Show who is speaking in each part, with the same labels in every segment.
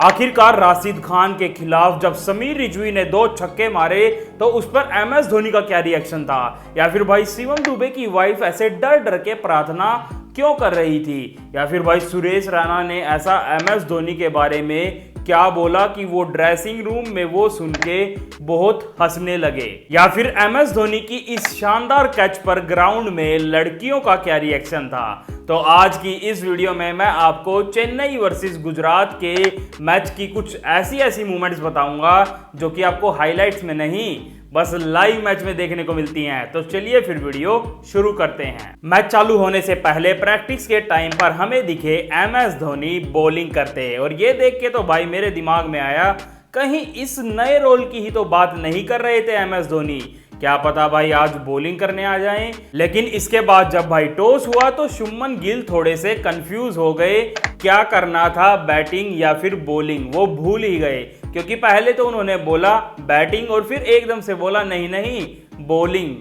Speaker 1: आखिरकार राशिद खान के खिलाफ जब समीर रिजवी ने 2 छक्के मारे तो उस पर एमएस धोनी का क्या रिएक्शन था, या फिर भाई शिवम दुबे की वाइफ ऐसे डर डर के प्रार्थना क्यों कर रही थी, या फिर भाई सुरेश रैना ने ऐसा एमएस धोनी के बारे में क्या बोला कि वो ड्रेसिंग रूम में वो सुन के बहुत हंसने लगे, या फिर एमएस धोनी की इस शानदार कैच पर ग्राउंड में लड़कियों का क्या रिएक्शन था। तो आज की इस वीडियो में मैं आपको चेन्नई वर्सेस गुजरात के मैच की कुछ ऐसी मूवमेंट्स बताऊंगा जो कि आपको हाइलाइट्स में नहीं बस लाइव मैच में देखने को मिलती हैं। तो चलिए फिर वीडियो शुरू करते हैं। मैच चालू होने से पहले प्रैक्टिस के टाइम पर हमें दिखे एमएस धोनी बॉलिंग करते, और ये देख के तो भाई मेरे दिमाग में आया कहीं इस नए रोल की ही तो बात नहीं कर रहे थे एमएस धोनी, क्या पता भाई आज बॉलिंग करने आ जाएं। लेकिन इसके बाद जब भाई टॉस हुआ तो शुभमन गिल थोड़े से कंफ्यूज हो गए, क्या करना था बैटिंग या फिर बॉलिंग, वो भूल ही गए, क्योंकि पहले तो उन्होंने बोला बैटिंग और फिर एकदम से बोला नहीं बॉलिंग।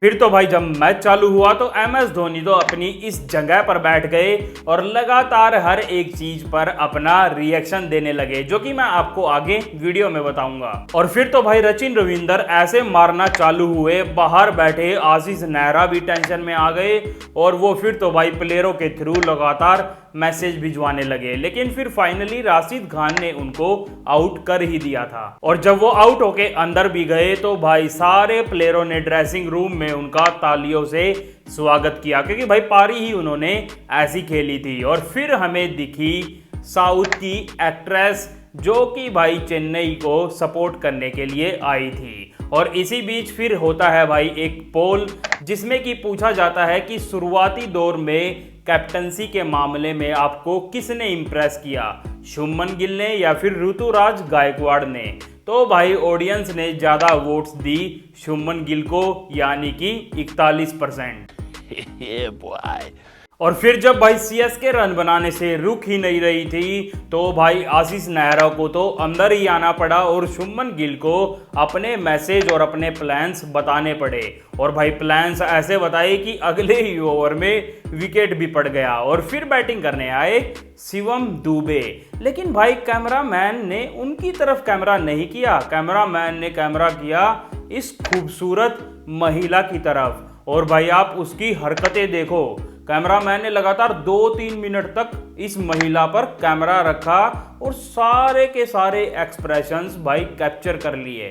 Speaker 1: फिर तो भाई जब मैच चालू हुआ तो एमएस धोनी तो अपनी इस जगह पर बैठ गए और लगातार हर एक चीज पर अपना रिएक्शन देने लगे, जो कि मैं आपको आगे वीडियो में बताऊंगा। और फिर तो भाई सचिन रविंदर ऐसे मारना चालू हुए, बाहर बैठे आशीष नेहरा भी टेंशन में आ गए और वो फिर तो भाई प्लेयरों के थ्रू लगातार मैसेज भिजवाने लगे। लेकिन फिर फाइनली राशिद खान ने उनको आउट कर ही दिया था, और जब वो आउट होके अंदर भी गए तो भाई सारे प्लेयरों ने ड्रेसिंग रूम में उनका तालियों से स्वागत किया, क्योंकि भाई पारी ही उन्होंने ऐसी खेली थी। और फिर हमें दिखी साउथ की एक्ट्रेस जो कि भाई चेन्नई को सपोर्ट करने के लिए आई थी। और इसी बीच फिर होता है भाई एक पोल जिसमें कि पूछा जाता है कि शुरुआती दौर में कैप्टंसी के मामले में आपको किसने इंप्रेस किया, शुभमन गिल ने या फिर ऋतुराज गायकवाड़ ने। तो भाई ऑडियंस ने ज्यादा वोट्स दी शुभमन गिल को, यानी कि 41%। और फिर जब भाई सीएसके रन बनाने से रुक ही नहीं रही थी तो भाई आशीष नेहरा को तो अंदर ही आना पड़ा और शुभमन गिल को अपने मैसेज और अपने प्लान्स बताने पड़े। और भाई प्लान्स ऐसे बताए कि अगले ही ओवर में विकेट भी पड़ गया। और फिर बैटिंग करने आए शिवम दुबे, लेकिन भाई कैमरामैन ने उनकी तरफ कैमरा नहीं किया, कैमरामैन ने कैमरा किया इस खूबसूरत महिला की तरफ। और भाई आप उसकी हरकतें देखो, कैमरामैन ने लगातार 2-3 मिनट तक इस महिला पर कैमरा रखा और सारे के सारे एक्सप्रेशंस भाई कैप्चर कर लिए।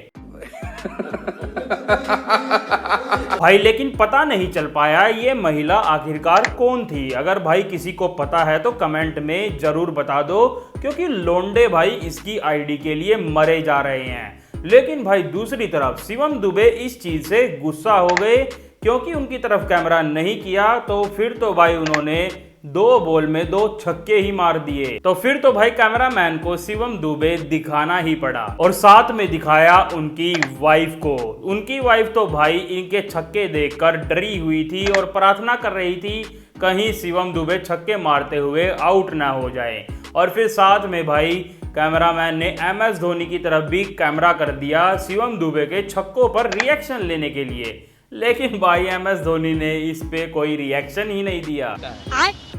Speaker 1: भाई लेकिन पता नहीं चल पाया ये महिला आखिरकार कौन थी। अगर भाई किसी को पता है तो कमेंट में जरूर बता दो, क्योंकि लोंडे भाई इसकी आईडी के लिए मरे जा रहे हैं। लेकिन भाई दूसरी तरफ शिवम दुबे इस चीज से गुस्सा हो गए, क्योंकि उनकी तरफ कैमरा नहीं किया तो फिर तो भाई उन्होंने 2 बॉल में 2 छक्के ही मार दिए। तो फिर तो भाई कैमरामैन को शिवम दुबे दिखाना ही पड़ा, और साथ में दिखाया उनकी वाइफ को। उनकी वाइफ तो भाई इनके छक्के देखकर डरी हुई थी और प्रार्थना कर रही थी कहीं शिवम दुबे छक्के मारते हुए आउट ना हो जाए। और फिर साथ में भाई कैमरामैन ने एमएस धोनी की तरफ भी कैमरा कर दिया शिवम दुबे के छक्कों पर रिएक्शन लेने के लिए। लेकिन भाई एमएस धोनी ने इस पे कोई रिएक्शन ही नहीं दिया।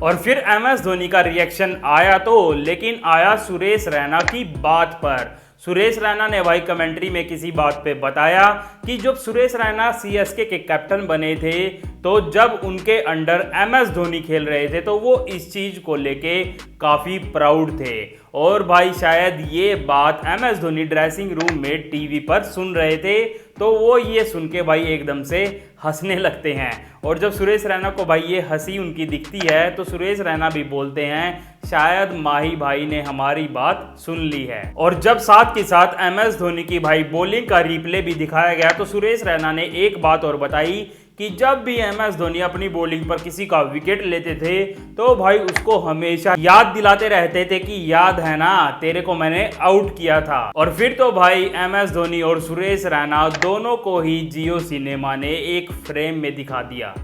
Speaker 1: और फिर एमएस धोनी का रिएक्शन आया तो, लेकिन आया सुरेश रैना की बात पर। सुरेश रैना ने भाई कमेंट्री में किसी बात पे बताया कि जब सुरेश रैना सीएसके के कैप्टन बने थे तो जब उनके अंडर एमएस धोनी खेल रहे थे तो वो इस चीज को लेके काफी प्राउड थे। और भाई शायद ये बात एमएस धोनी ड्रेसिंग रूम में टीवी पर सुन रहे थे, तो वो ये सुन के भाई एकदम से हंसने लगते हैं। और जब सुरेश रैना को भाई ये हंसी उनकी दिखती है तो सुरेश रैना भी बोलते हैं शायद माही भाई ने हमारी बात सुन ली है। और जब साथ के साथ एमएस धोनी की भाई बॉलिंग का रिप्ले भी दिखाया गया तो सुरेश रैना ने एक बात और बताई कि जब भी एमएस धोनी अपनी बॉलिंग पर किसी का विकेट लेते थे तो भाई उसको हमेशा याद दिलाते रहते थे कि याद है ना तेरे को मैंने आउट किया था। और फिर तो भाई एमएस धोनी और सुरेश रैना दोनों को ही जियो सिनेमा ने एक फ्रेम में दिखा दिया।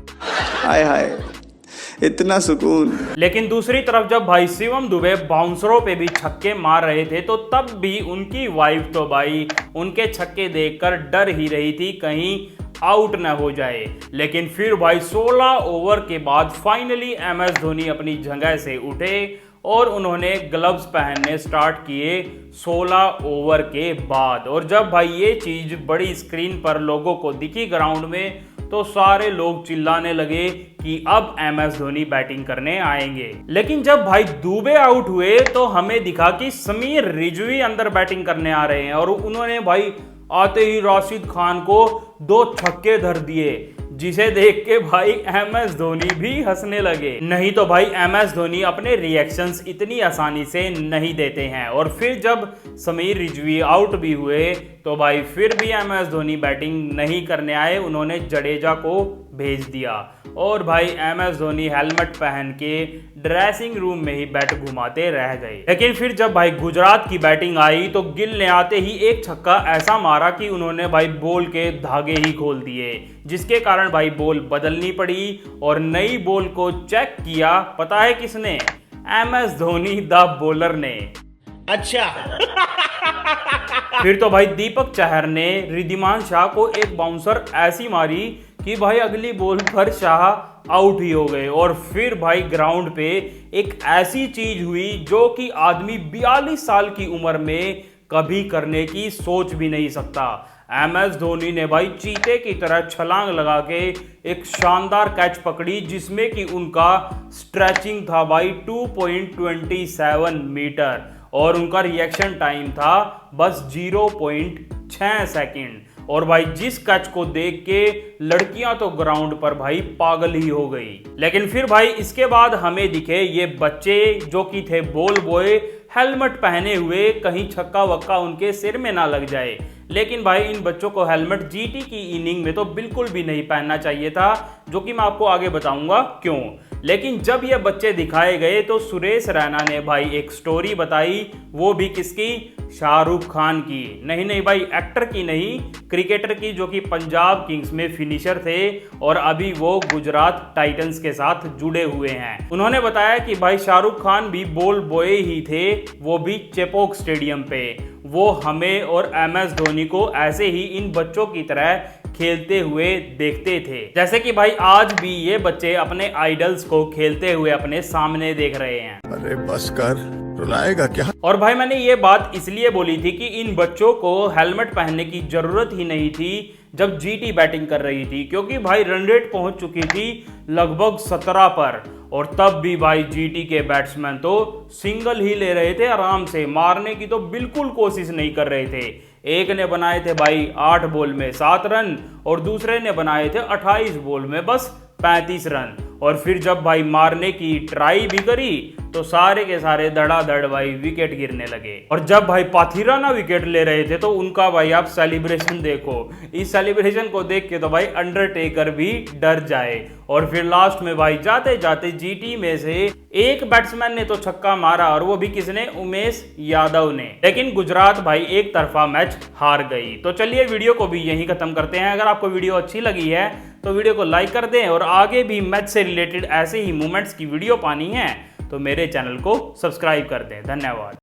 Speaker 2: हाय हाय इतना सुकून।
Speaker 1: लेकिन दूसरी तरफ जब भाई शिवम दुबे बाउंसरों पे भी छक्के मार रहे थे तो तब भी उनकी वाइफ तो भाई उनके छक्के देखकर डर ही रही थी कहीं आउट न हो जाए। लेकिन फिर भाई 16 ओवर के बाद फाइनली एमएस धोनी अपनी जगह से उठे और उन्होंने ग्लव्स पहनने स्टार्ट किए 16 ओवर के बाद। और जब भाई ये चीज बड़ी स्क्रीन पर लोगों को दिखी ग्राउंड में तो सारे लोग चिल्लाने लगे कि अब MS धोनी बैटिंग करने आएंगे। लेकिन जब भाई दुबे आउट हुए तो हमें दिखा कि समीर रिजवी अंदर बैटिंग करने आ रहे हैं और उन्होंने भाई आते ही राशिद खान को 2 छक्के धर दिए, जिसे देख के भाई MS धोनी भी हंसने लगे। नहीं तो भाई MS धोनी अपने रिएक्शंस इतनी आसानी से नहीं देते हैं। और फिर जब समीर रिजवी आउट भी हुए तो भाई फिर भी MS धोनी बैटिंग नहीं करने आए, उन्होंने जडेजा को भेज दिया और भाई MS धोनी हेलमेट पहन के ड्रेसिंग रूम में ही बैट घुमाते रह गए। लेकिन फिर जब भाई गुजरात की बैटिंग आई तो गिल ने आते ही एक छक्का ऐसा मारा कि उन्होंने भाई बॉल के धागे ही खोल दिए, जिसके कारण भाई बॉल बदलनी पड़ी और नई बॉल को चेक किया पता है किसने? MS धोनी द बॉलर ने।
Speaker 3: अच्छा।
Speaker 1: फिर तो भाई दीपक चहर ने रिद्धिमान शाह को एक बाउंसर ऐसी मारी कि भाई अगली बॉल पर शाह आउट ही हो गए। और फिर भाई ग्राउंड पे एक ऐसी चीज हुई जो कि आदमी 42 साल की उम्र में कभी करने की सोच भी नहीं सकता। MS धोनी ने भाई चीते की तरह छलांग लगा के एक शानदार कैच पकड़ी, जिसमें कि उनका स्ट्रेचिंग था भाई 2.27 मीटर और उनका रिएक्शन टाइम था बस 0.6 सेकंड। और भाई जिस कैच को देख के लड़कियां तो ग्राउंड पर भाई पागल ही हो गई। लेकिन फिर भाई इसके बाद हमें दिखे ये बच्चे जो कि थे बॉल बॉय, हेलमेट पहने हुए, कहीं छक्का वक्का उनके सिर में ना लग जाए। लेकिन भाई इन बच्चों को हेलमेट GT की इनिंग में तो बिल्कुल भी नहीं पहनना चाहिए था, जो कि मैं आपको आगे बताऊंगा क्यों। लेकिन जब ये बच्चे दिखाए गए तो सुरेश रैना ने भाई एक स्टोरी बताई, वो भी किसकी? शाहरुख खान की। नहीं भाई, एक्टर की नहीं, क्रिकेटर की, जो कि पंजाब किंग्स में फिनिशर थे और अभी वो गुजरात टाइटंस के साथ जुड़े हुए हैं। उन्होंने बताया कि भाई शाहरुख खान भी बॉल बॉय ही थे, वो भी चेपॉक स्टेडियम पे। वो हमें और MS धोनी को ऐसे ही इन बच्चों की तरह खेलते हुए देखते थे, जैसे कि भाई आज भी ये बच्चे अपने आइडल्स को खेलते हुए अपने सामने देख रहे हैं।
Speaker 4: अरे बस कर, रुलाएगा क्या?
Speaker 1: और भाई मैंने ये बात इसलिए बोली थी कि इन बच्चों को हेलमेट पहनने की जरूरत ही नहीं थी जब GT बैटिंग कर रही थी, क्योंकि भाई रन रेट पहुंच चुकी थी लगभग 17 पर और तब भी भाई GT के बैट्समैन तो सिंगल ही ले रहे थे, आराम से मारने की तो बिल्कुल कोशिश नहीं कर रहे थे। एक ने बनाए थे भाई 8 बॉल में 7 रन और दूसरे ने बनाए थे 28 बॉल में बस 35 रन। और फिर जब भाई मारने की ट्राई भी करी तो सारे के सारे धड़ाधड़ भाई विकेट गिरने लगे। और जब भाई पाथिराना विकेट ले रहे थे तो उनका भाई आप सेलिब्रेशन देखो, इस सेलिब्रेशन को देख के तो भाई अंडरटेकर भी डर जाए। और फिर लास्ट में भाई जाते जाते GT में से एक बैट्समैन ने तो छक्का मारा और वो भी किसने? उमेश यादव ने। लेकिन गुजरात भाई एक तरफा मैच हार गई। तो चलिए वीडियो को भी यहीं खत्म करते हैं। अगर आपको वीडियो अच्छी लगी है तो वीडियो को लाइक कर दें और आगे भी मैच से रिलेटेड ऐसे ही मोमेंट्स की वीडियो पानी है तो मेरे चैनल को सब्सक्राइब कर दें। धन्यवाद।